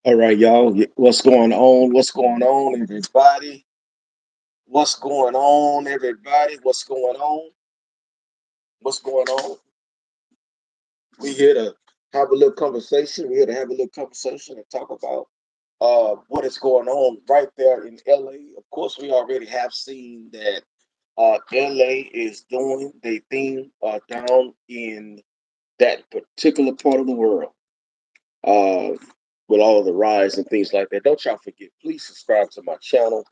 All right, y'all. What's going on? What's going on, everybody? What's going on, everybody? What's going on? What's going on? We here to have a little conversation. We're here to have a little conversation and talk about what is going on right there in LA. Of course, we already have seen that LA is doing their thing down in that particular part of the world. Uh, with all of the rise and things like that. Don't y'all forget, please subscribe to my channel.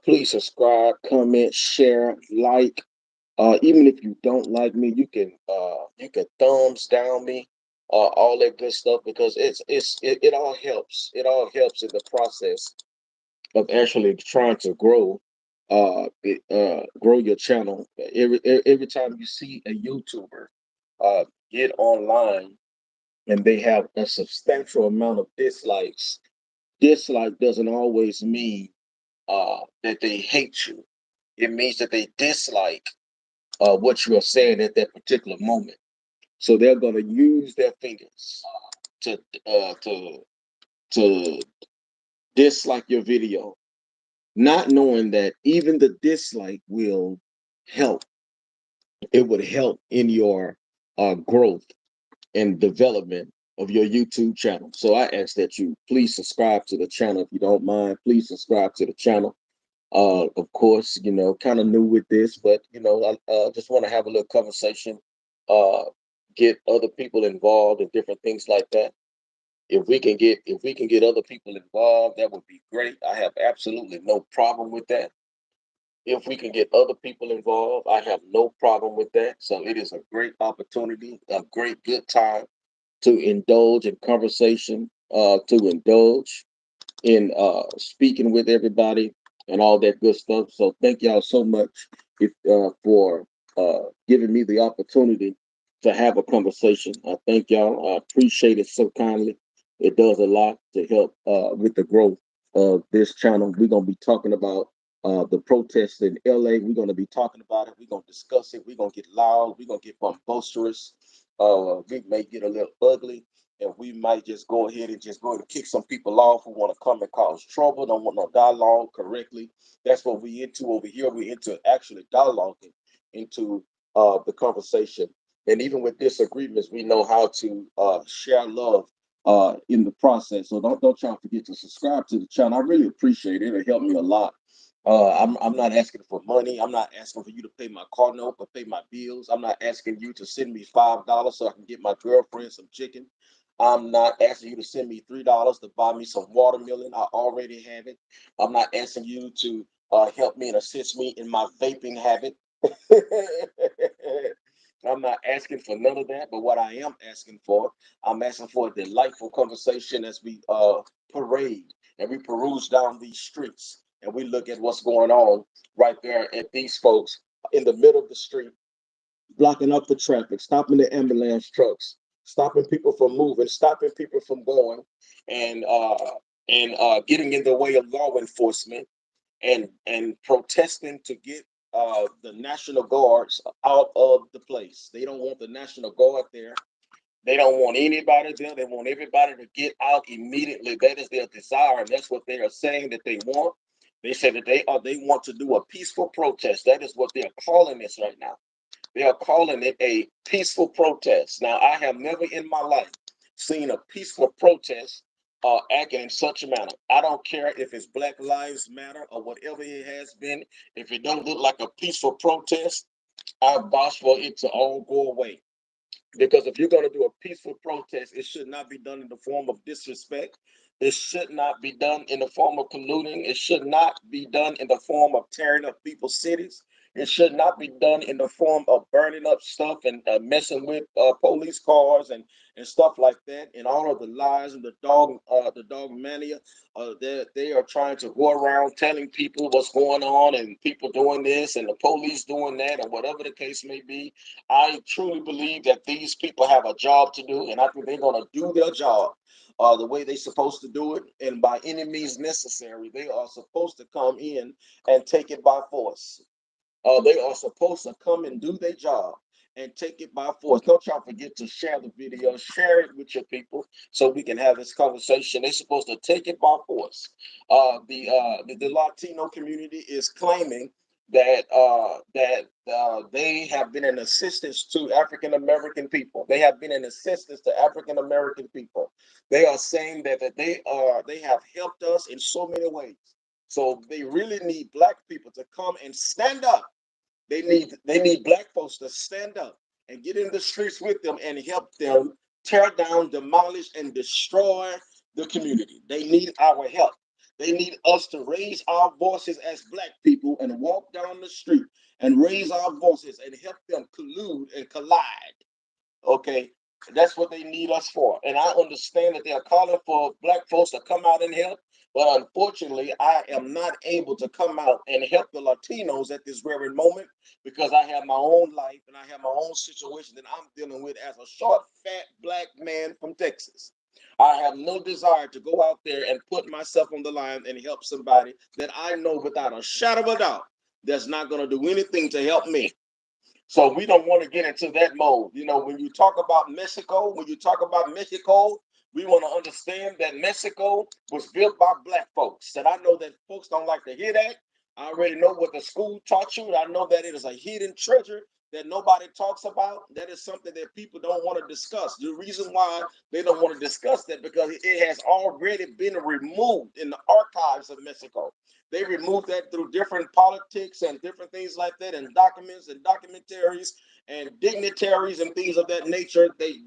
Please subscribe, comment, share, like. Even if you don't like me, you can thumbs down me, all that good stuff because it all helps. It all helps in the process of actually trying to grow your channel. Every time you see a YouTuber get online and they have a substantial amount of dislikes, dislike doesn't always mean that they hate you. It means that they dislike what you are saying at that particular moment. So they're going to use their fingers to uh, to to dislike your video, not knowing that even the dislike will help. It would help in your growth and development of your YouTube channel. So I ask that you please subscribe to the channel if you don't mind. Please subscribe to the channel. Of course, kind of new with this, but I just want to have a little conversation, uh, get other people involved and different things like that. If we can get other people involved, that would be great. I have absolutely no problem with that. If we can get other people involved, I have no problem with that. So it is a great opportunity, a great good time to indulge in conversation, to indulge in speaking with everybody and all that good stuff. So thank y'all so much for giving me the opportunity to have a conversation. I thank y'all. I appreciate it so kindly. It does a lot to help with the growth of this channel. We're gonna be talking about the protests in LA. We're gonna be talking about it. We're gonna discuss it. We're gonna get loud. We're gonna get boisterous. We may get a little ugly and we might just go ahead and just go ahead and kick some people off who want to come and cause trouble, don't want no dialogue correctly. That's what we into over here. We into actually dialoguing into the conversation. And even with disagreements, we know how to share love in the process. So don't try to forget to subscribe to the channel. I really appreciate it. It helped me a lot. I'm not asking for money. I'm not asking for you to pay my car note or pay my bills. I'm not asking you to send me $5 so I can get my girlfriend some chicken. I'm not asking you to send me $3 to buy me some watermelon. I already have it. I'm not asking you to help me and assist me in my vaping habit. I'm not asking for none of that, but what I am asking for, I'm asking for a delightful conversation as we parade and we peruse down these streets and we look at what's going on right there at these folks in the middle of the street blocking up the traffic, stopping the ambulance trucks, stopping people from moving, stopping people from going, and getting in the way of law enforcement and protesting to get the National Guards out of the place. They don't want the National Guard there. They don't want anybody there. They want everybody to get out immediately. That is their desire, and that's what they are saying that they want. They said that they want to do a peaceful protest. That is what they're calling this right now. They are calling it a peaceful protest. Now, I have never in my life seen a peaceful protest acting in such a manner. I don't care if it's Black Lives Matter or whatever it has been. If it don't look like a peaceful protest, I vouch for it to all go away. Because if you're going to do a peaceful protest, it should not be done in the form of disrespect. It should not be done in the form of colluding. It should not be done in the form of tearing up people's cities. It should not be done in the form of burning up stuff and messing with police cars and stuff like that. And all of the lies and the dog mania. They are trying to go around telling people what's going on and people doing this and the police doing that or whatever the case may be. I truly believe that these people have a job to do, and I think they're going to do their job the way they're supposed to do it. And by any means necessary, they are supposed to come in and take it by force. They are supposed to come and do their job and take it by force. Don't y'all forget to share the video, share it with your people so we can have this conversation. They're supposed to take it by force. The Latino community is claiming that they have been an assistance to African American people. They have been an assistance to African American people. They are saying that they have helped us in so many ways. So they really need black people to come and stand up. They need black folks to stand up and get in the streets with them and help them tear down, demolish, and destroy the community. They need our help. They need us to raise our voices as black people and walk down the street and raise our voices and help them collude and collide. Okay, that's what they need us for. And I understand that they are calling for black folks to come out and help. But unfortunately, I am not able to come out and help the Latinos at this very moment because I have my own life and I have my own situation that I'm dealing with as a short, fat black man from Texas. I have no desire to go out there and put myself on the line and help somebody that I know without a shadow of a doubt that's not going to do anything to help me. So we don't want to get into that mode. You know, when you talk about Mexico, we want to understand that Mexico was built by black folks. And I know that folks don't like to hear that. I already know what the school taught you. I know that it is a hidden treasure that nobody talks about. That is something that people don't want to discuss. The reason why they don't want to discuss that because it has already been removed in the archives of Mexico. They removed that through different politics and different things like that, and documents and documentaries and dignitaries and things of that nature. They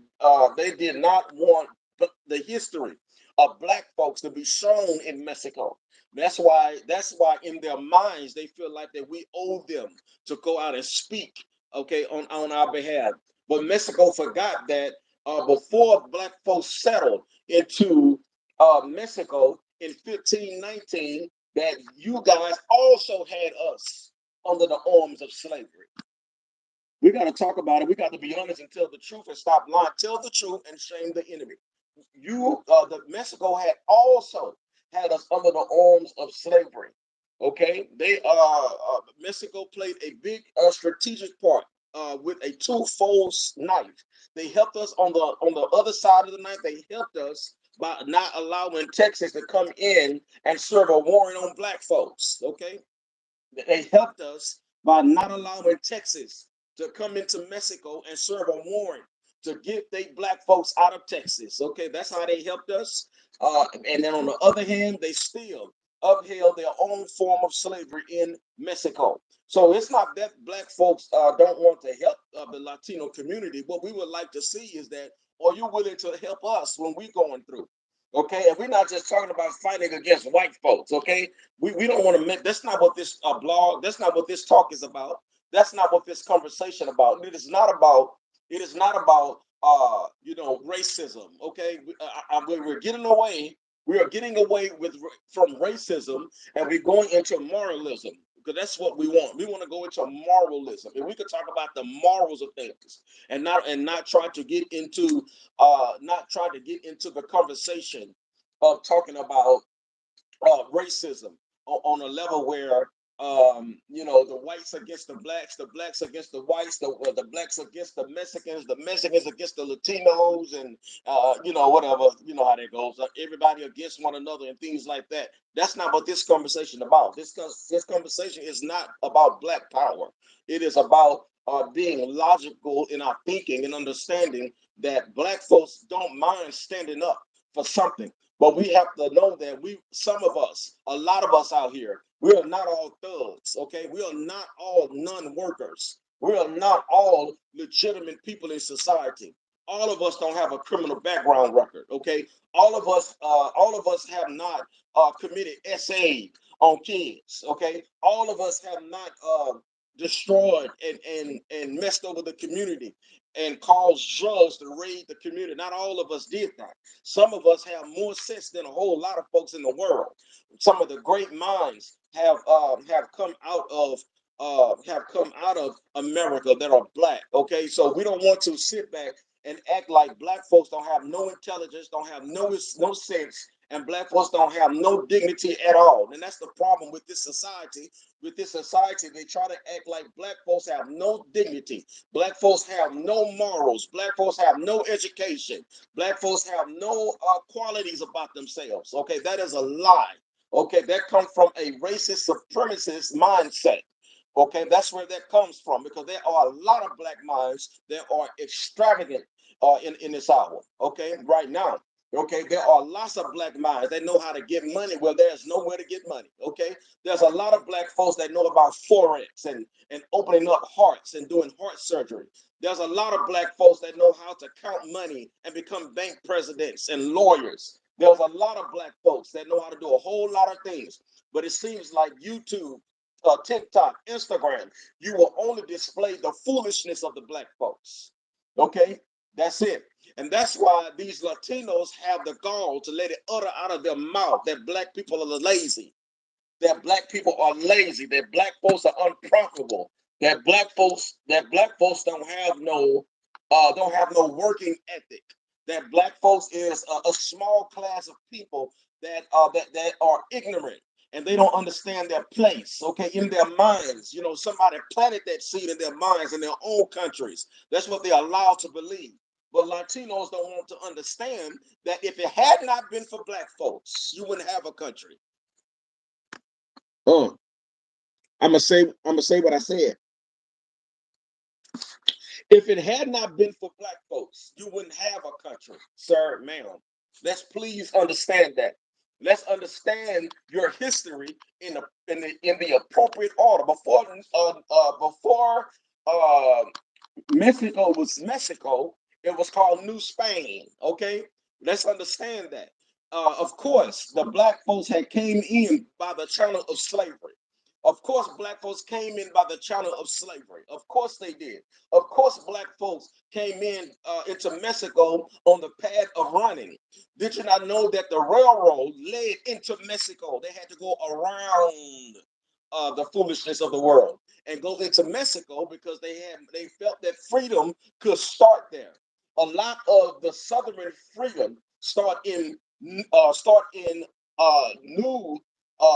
did not want the history of black folks to be shown in Mexico. That's why in their minds they feel like that we owe them to go out and speak, okay, on our behalf. But Mexico forgot that before black folks settled into Mexico in 1519, that you guys also had us under the arms of slavery. We got to talk about it. We got to be honest and tell the truth and stop lying. Tell the truth and shame the enemy. The Mexico had also had us under the arms of slavery. Okay, Mexico played a big strategic part with a two-fold knife. They helped us on the other side of the knife. They helped us by not allowing Texas to come in and serve a warrant on black folks. Okay, they helped us by not allowing Texas to come into Mexico and serve a warrant to get they black folks out of Texas. Okay, that's how they helped us. And then on the other hand, they still upheld their own form of slavery in Mexico. So it's not that black folks don't want to help the Latino community. What we would like to see is that, are you willing to help us when we're going through? Okay, and we're not just talking about fighting against white folks. Okay, we don't want to make that's not what this blog, that's not what this talk is about. That's not what this conversation about. It is not about racism. Okay, we're getting away. We are getting away from racism, and we're going into moralism because that's what we want. We want to go into moralism, and we could talk about the morals of things, and not try to get into the conversation of talking about racism on a level where the whites against the blacks against the whites, the blacks against the Mexicans against the Latinos, and whatever, how that goes. Everybody against one another and things like that. That's not what this conversation about. This conversation is not about black power. It is about being logical in our thinking and understanding that black folks don't mind standing up for something. But we have to know that a lot of us out here, we are not all thugs, okay? We are not all non-workers. We are not all legitimate people in society. All of us don't have a criminal background record, okay? All of us have not committed SA on kids, okay? All of us have not destroyed and messed over the community and caused drugs to raid the community. Not all of us did that. Some of us have more sense than a whole lot of folks in the world. Some of the great minds have come out of America that are black. Okay, so we don't want to sit back and act like black folks don't have no intelligence, don't have no sense, and black folks don't have no dignity at all. And that's the problem with this society. With this society, they try to act like black folks have no dignity. Black folks have no morals. Black folks have no education. Black folks have no qualities about themselves. Okay, that is a lie. Okay, that comes from a racist supremacist mindset. Okay, that's where that comes from, because there are a lot of black minds that are extravagant in this hour. Okay, right now. Okay, there are lots of black minds that know how to get money where there's nowhere to get money. Okay, there's a lot of black folks that know about forex and opening up hearts and doing heart surgery. There's a lot of black folks that know how to count money and become bank presidents and lawyers. There's a lot of black folks that know how to do a whole lot of things. But it seems like YouTube, TikTok, Instagram, you will only display the foolishness of the black folks. Okay, that's it. And that's why these Latinos have the gall to let it utter out of their mouth that black people are lazy, that black people are lazy, that black folks are unprofitable, that black folks don't have no working ethic, that black folks is a small class of people that are ignorant and they don't understand their place, okay, in their minds. You know, somebody planted that seed in their minds in their own countries. That's what they're allowed to believe. But Latinos don't want to understand that if it had not been for black folks, you wouldn't have a country. I'm gonna say what I said. If it had not been for black folks, you wouldn't have a country, sir, ma'am. Let's please understand that. Let's understand your history in the appropriate order. Before Mexico was Mexico, it was called New Spain. Okay, let's understand that. Of course, the black folks had came in by the channel of slavery. Of course, black folks came in by the channel of slavery. Of course they did. Of course, black folks came in into Mexico on the path of running. Did you not know that the railroad led into Mexico? They had to go around the foolishness of the world and go into Mexico because they felt that freedom could start there. A lot of the southern freedom start in New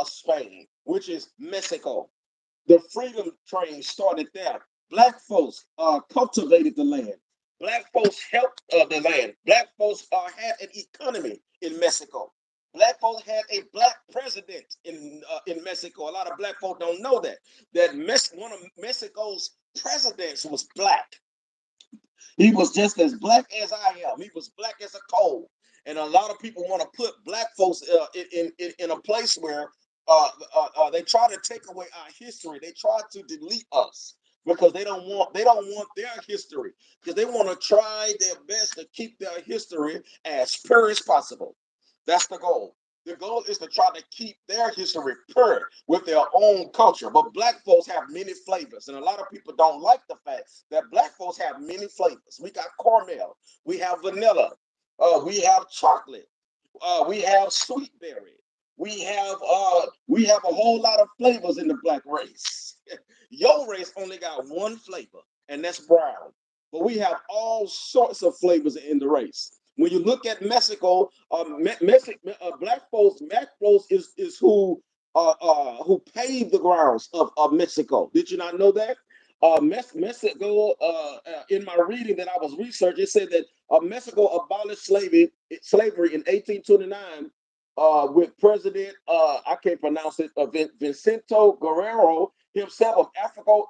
Spain, which is Mexico. The freedom train started there. Black folks cultivated the land. Black folks helped the land. Black folks had an economy in Mexico. Black folks had a black president in Mexico. A lot of black folks don't know that. One of Mexico's presidents was black. He was just as black as I am. He was black as a coal. And a lot of people want to put black folks in a place where they try to take away our history. They try to delete us because they don't want their history, because they want to try their best to keep their history as pure as possible. That's the goal. The goal is to try to keep their history pure with their own culture. But black folks have many flavors, and a lot of people don't like the fact that black folks have many flavors. We got caramel, we have vanilla, we have chocolate, we have sweet berry, we have a whole lot of flavors in the black race. Your race only got one flavor, and that's brown. But we have all sorts of flavors in the race. When you look at Mexico, black folks is who paved the grounds of Mexico. Did you not know that? Mexico, in my reading that I was researching, it said that Mexico abolished slavery in 1829 with President, I can't pronounce it, Vicente Guerrero, himself of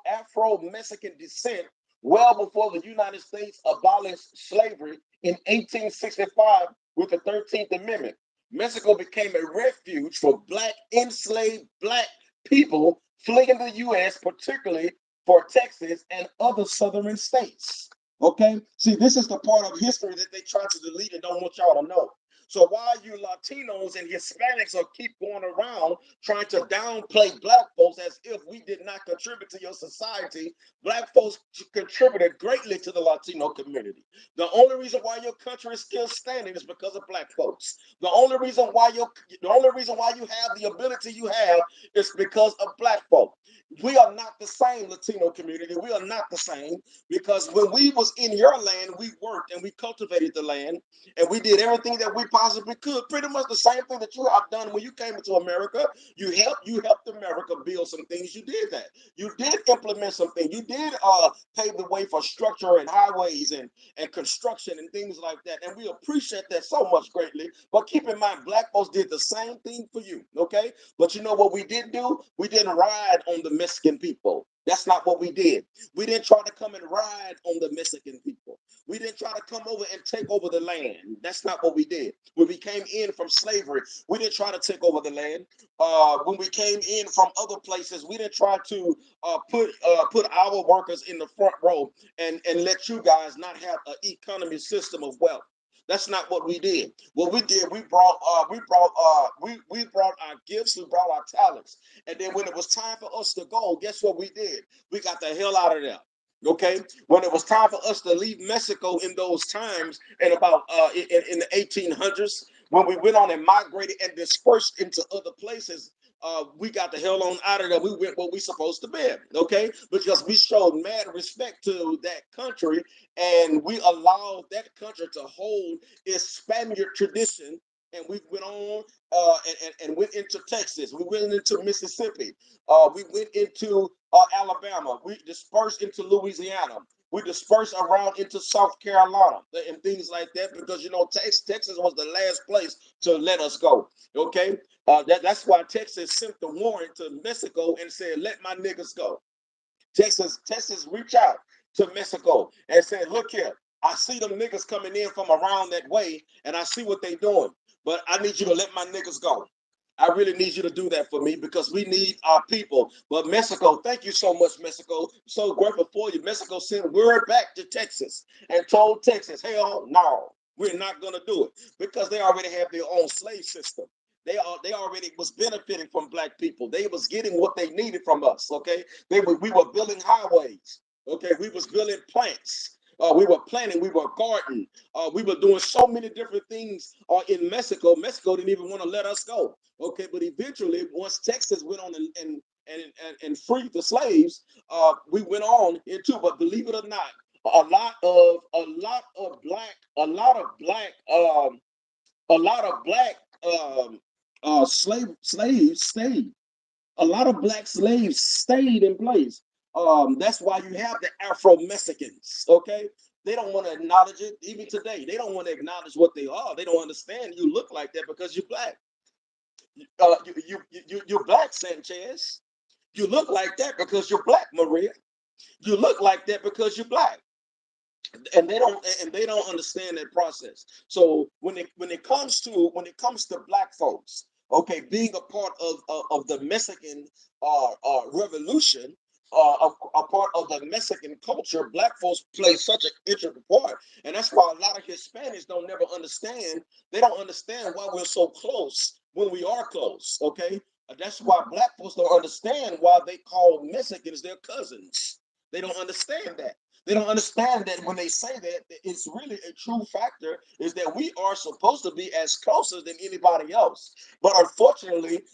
Afro-Mexican descent, well before the United States abolished slavery in 1865 with the 13th Amendment. Mexico became a refuge for enslaved black people fleeing the U.S., particularly for Texas and other southern states. Okay, see, this is the part of history that they try to delete and don't want y'all to know. So while you Latinos and Hispanics are keep going around trying to downplay black folks as if we did not contribute to your society, black folks contributed greatly to the Latino community. The only reason why your country is still standing is because of black folks. The only reason why you have the ability you have is because of black folk. We are not the same, Latino community. We are not the same, because when we was in your land, we worked and we cultivated the land, and we did everything that we possibly could. Pretty much the same thing that you have done when you came into America. You helped America build some things. You did that. You did implement something. You did pave the way for structure and highways and construction and things like that. And we appreciate that so much greatly. But keep in mind, black folks did the same thing for you. Okay. But you know what we did do? We didn't ride on the Mexican people. That's not what we did. We didn't try to come and ride on the Mexican people. We didn't try to come over and take over the land. That's not what we did. When we came in from slavery, we didn't try to take over the land. When we came in from other places, we didn't try to put our workers in the front row and let you guys not have an economy system of wealth. That's not what we did. What we did, we brought our gifts, we brought our talents, and then when it was time for us to go, guess what we did? We got the hell out of there. Okay, when it was time for us to leave Mexico in those times, and about in the 1800s, when we went on and migrated and dispersed into other places, we got the hell on out of there. We went what we supposed to be, okay? Because we showed mad respect to that country, and we allowed that country to hold its Spaniard tradition. And we went on and went into Texas. We went into Mississippi. We went into Alabama. We dispersed into Louisiana. We dispersed around into South Carolina and things like that, because you know Texas was the last place to let us go. Okay, that's why Texas sent the warrant to Mexico and said, "Let my niggas go." Texas reached out to Mexico and said, "Look here, I see them niggas coming in from around that way, and I see what they doing, but I need you to let my niggas go. I really need you to do that for me because we need our people." But Mexico, thank you so much, Mexico. So grateful for you. Mexico sent word back to Texas and told Texas, hell no, we're not going to do it, because they already have their own slave system. They already was benefiting from black people. They was getting what they needed from us. Okay, we were building highways. Okay, we was building plants. We were planting. We were gardening. We were doing so many different things in Mexico. Mexico didn't even want to let us go. Okay, but eventually, once Texas went on and freed the slaves, we went on into. But believe it or not, a lot of black slaves stayed. A lot of black slaves stayed in place. That's why you have the Afro Mexicans. Okay, they don't want to acknowledge it. Even today, they don't want to acknowledge what they are. They don't understand you look like that because you're black. You're black, Sanchez. You look like that because you're black, Maria. You look like that because you're black, and they don't understand that process. So when it comes to black folks, okay, being a part of the Mexican revolution, a part of the Mexican culture, black folks play such an integral part, and that's why a lot of Hispanics don't never understand. They don't understand why we're so close when we are close. Okay, that's why black folks don't understand why they call Mexicans their cousins. They don't understand that. They don't understand that when they say that, it's really a true factor is that we are supposed to be as closer than anybody else. But unfortunately,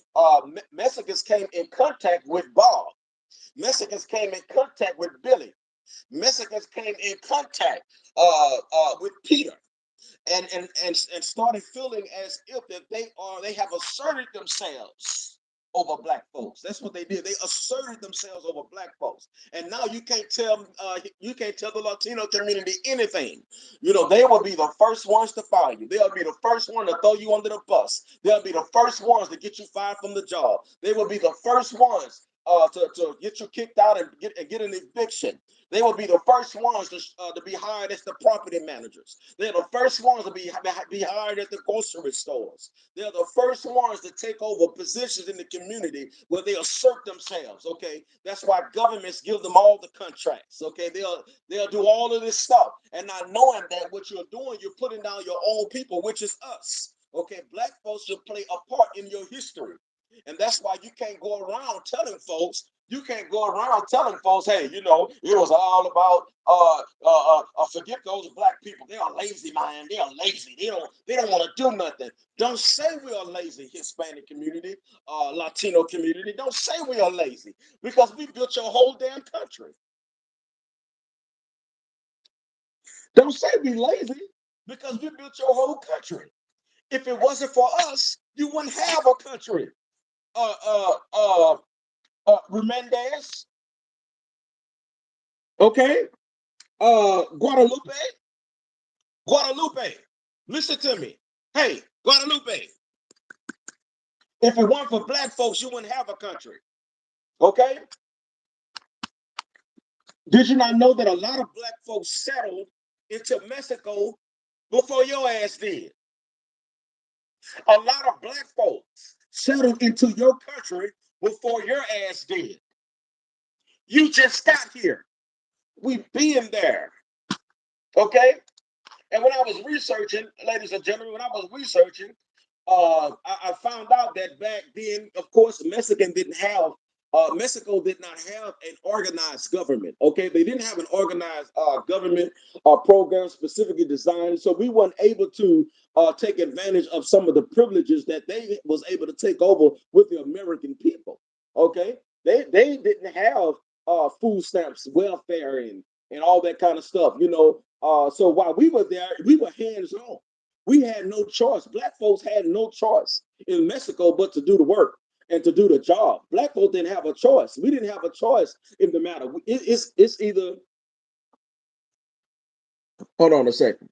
Mexicans came in contact with Bob. Mexicans came in contact with Billy. Mexicans came in contact with Peter. And started feeling as if that they have asserted themselves over black folks. That's what they did. They asserted themselves over black folks. And now you can't tell the Latino community anything. You know, they will be the first ones to fire you. They'll be the first one to throw you under the bus. They'll be the first ones to get you fired from the job. They will be the first ones to get you kicked out and get an eviction. They will be the first ones to be hired as the property managers. They're the first ones to be hired at the grocery stores. They're the first ones to take over positions in the community where they assert themselves. Okay, that's why governments give them all the contracts. Okay, they'll do all of this stuff, and not knowing that what you're doing, you're putting down your own people, which is us. Okay, black folks should play a part in your history. And that's why you can't go around telling folks You can't go around telling folks, hey, it was all about forget those black people. They are lazy, man. They are lazy. They don't want to do nothing. Don't say we are lazy, Hispanic community, Latino community. Don't say we are lazy because we built your whole damn country. Don't say we lazy because we built your whole country. If it wasn't for us, you wouldn't have a country. Uh, uh, uh, Remendez, okay? Guadalupe, Guadalupe, listen to me. Hey, Guadalupe, if it weren't for black folks, you wouldn't have a country. Okay? Did you not know that a lot of black folks settled into Mexico before your ass did? A lot of black folks settled into your country before your ass did. You just got here. We've been there. Okay? And when I was researching, ladies and gentlemen, when I was researching, I found out that back then, of course, Mexico did not have an organized government. Okay, they didn't have an organized government program specifically designed, so we weren't able to take advantage of some of the privileges that they was able to take over with the American people. Okay, they didn't have food stamps, welfare, and all that kind of stuff. So while we were there, we were hands on. We had no choice. Black folks had no choice in Mexico but to do the work and to do the job. Black folks didn't have a choice. We didn't have a choice in the matter. It's either. Hold on a second.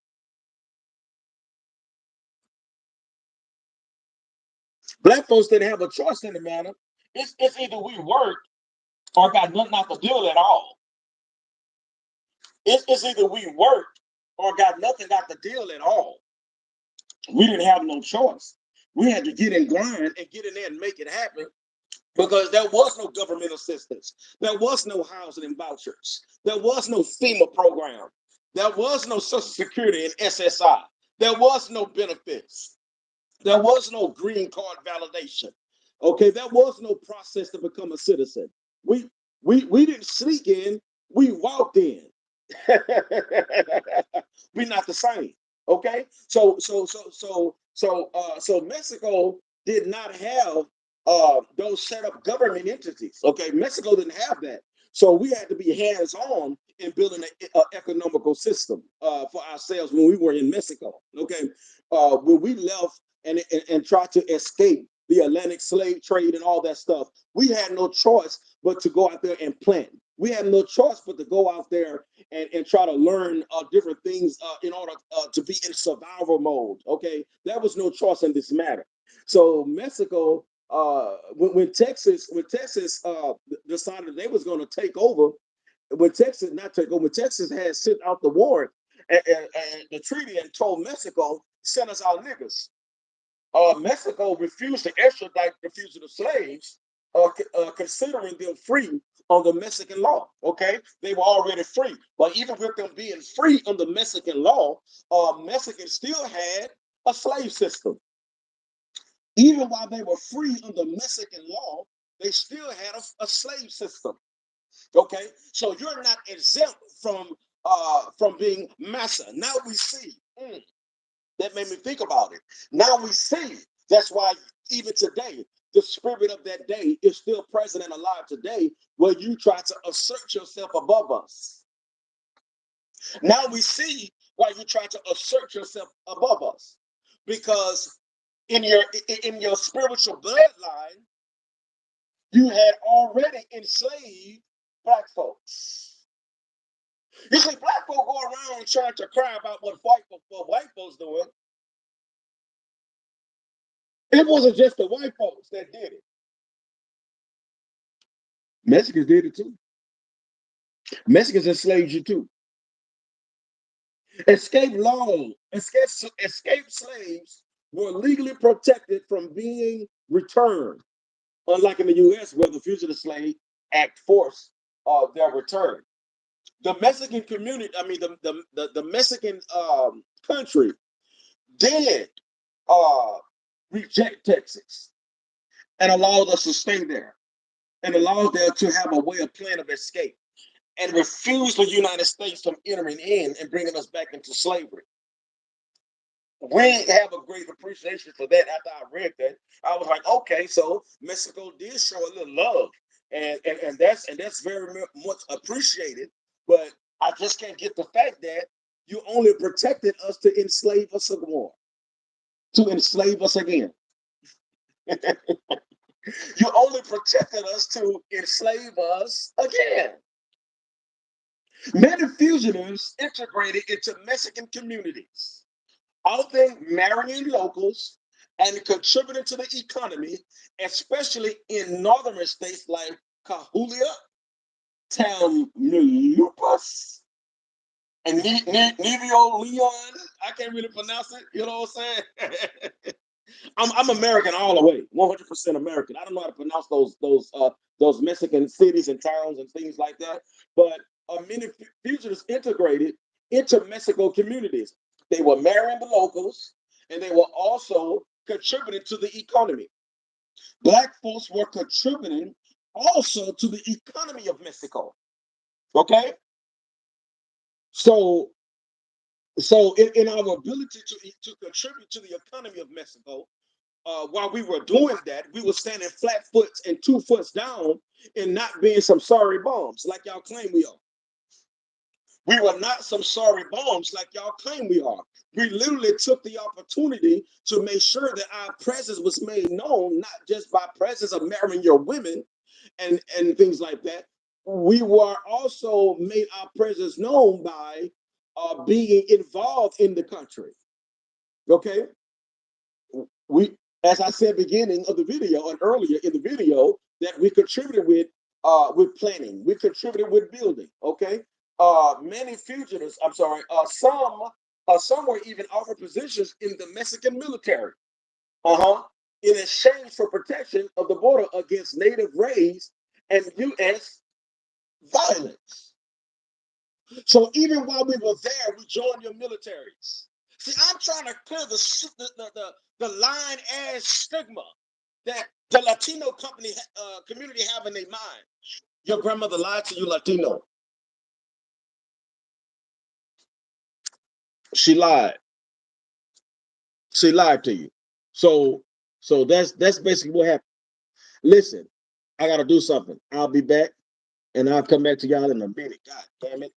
Black folks didn't have a choice in the matter. It's either we worked or got nothing out the deal at all. It's either we worked or got nothing out the deal at all. We didn't have no choice. We had to get in grind and get in there and make it happen because there was no government assistance. There was no housing and vouchers. There was no FEMA program. There was no Social Security and SSI. There was no benefits. There was no green card validation. Okay, there was no process to become a citizen. We didn't sneak in, we walked in. We're not the same. Okay, so Mexico did not have those set up government entities. Okay, Mexico didn't have that, so we had to be hands on in building an economical system for ourselves when we were in Mexico. Okay, when we left and tried to escape the Atlantic slave trade and all that stuff, we had no choice but to go out there and plant. We had no choice but to go out there and try to learn different things in order to be in survival mode. Okay, there was no choice in this matter. So Mexico, when Texas decided they was going to take over, when Texas had sent out the warrant and the treaty and told Mexico, send us our niggas. Mexico refused to extradite the fugitive slaves, considering them free on the Mexican law. Okay, they were already free, but even with them being free on the Mexican law, Mexicans still had a slave system. Even while they were free under Mexican law, they still had a slave system. Okay, so you're not exempt from being massa. Now we see. That made me think about it. Now we see. That's why even today, the spirit of that day is still present and alive today, where you try to assert yourself above us. Now we see why you try to assert yourself above us, because in your spiritual bloodline, you had already enslaved black folks. You see, black folk go around trying to cry about what white folks doing. It wasn't just the white folks that did it. Mexicans did it too. Mexicans enslaved you too. Escape slaves were legally protected from being returned, unlike in the U.S. where the Fugitive Slave Act forced their return. The Mexican community, I mean the Mexican country did reject Texas and allowed us to stay there. and allowed them to have a way of plan of escape and refused the United States from entering in and bringing us back into slavery. We have a great appreciation for that. After I read that, I was like, okay, so Mexico did show a little love, and that's very much appreciated. But I just can't get the fact that you only protected us to enslave us more, to enslave us again. You only protected us to enslave us again. Many fugitives integrated into Mexican communities, often marrying locals and contributing to the economy, especially in northern states like Coahuila, Tamaulipas, and Nuevo Leon. I can't really pronounce it. You know what I'm saying? I'm American all the way, 100% American. I don't know how to pronounce those Mexican cities and towns and things like that. But many fugitives integrated into Mexico communities. They were marrying the locals, and they were also contributing to the economy. Black folks were contributing also to the economy of Mexico. Okay, so in our ability to contribute to the economy of Mexico, while we were doing that, we were standing flat foot and 2 foot down and not being some sorry bums like y'all claim we are. We were not some sorry bums like y'all claim we are. We literally took the opportunity to make sure that our presence was made known, not just by presence of marrying your women and things like that. We were also made our presence known by being involved in the country. Okay, as I said, beginning of the video and earlier in the video, that we contributed with planning, we contributed with building. Okay, many fugitives. I'm sorry. Some were even offered positions in the Mexican military. In exchange for protection of the border against native raids and U.S. violence. So even while we were there, we joined your militaries. See, I'm trying to clear the line as stigma that the Latino community have in their mind. Your grandmother lied to you, Latino. She lied. She lied to you. So that's basically what happened. Listen, I gotta do something. I'll be back, and I'll come back to y'all in a minute. God damn it.